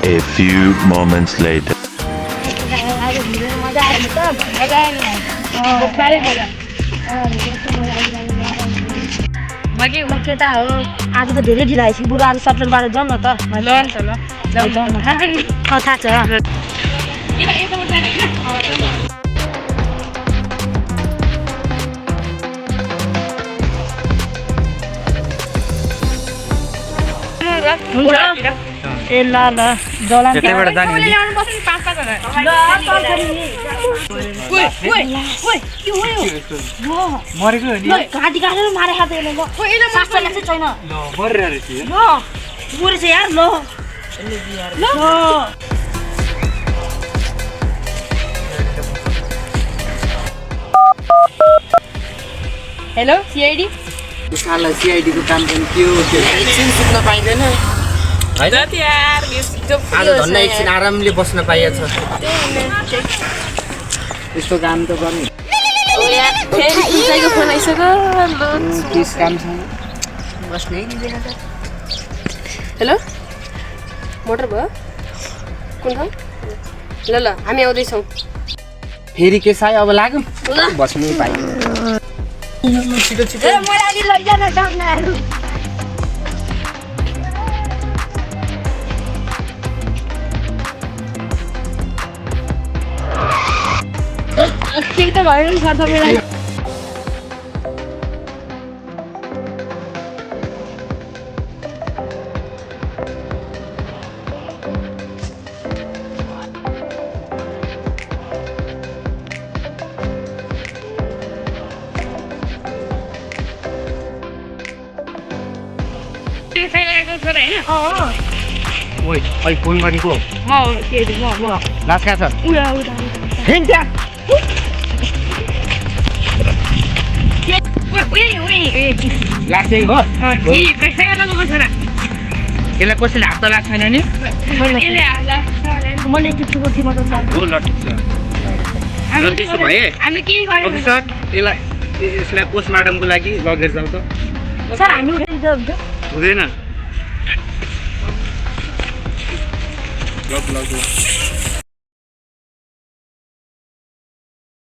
A few moments later. केटा हो आज त धेरै ढिला आइसक्यो बुढो आज सटलबाट जाउँ न त ल जाउँ न थाहा छ ए ल ल जला त्यतैबाट जाने नि मरेको हो नि घाँटी काटेर मारे खाँदै ल शास्त्र लेख्छ छैन ल मरेर रहेछ ल मरेछ यार ल ल हेलो सीआईडी साला सीआईडी को काम पनि के हो एकछिन सुत्न पाइँदैन हैन यार आज धन्न एकछिन आरामले बस्न पाइएछ यस्तो काम त गर्ने फेरि कुचाइको फोन आइसक्यो ल केस काम छ बस्नै दिँदैन त हेलो मोटर भयो कुन ठाउँ ल ल हामी आउँदैछौँ फेरि केस आयो अब लागौँ बस्नै पाइँदैन छिटो छिटो मलाई लैजान डक्नाहरू त्यही त भयो नि सर तपाईँलाई ओइ अहिले फोन गरेको लास कहाँ छ हिँड्या लास चाहिँ हो यसलाई कसैले हात त लाग्छ छैन नि मैले चिप्सुको थिएँ हो ल ठिक छ ल त्यसो भए अफिसर यसलाई पोस्टमार्टमको लागि लगेर जाऊ त सर हामी उठाइदिँदा हुन्छ हुँदैन लग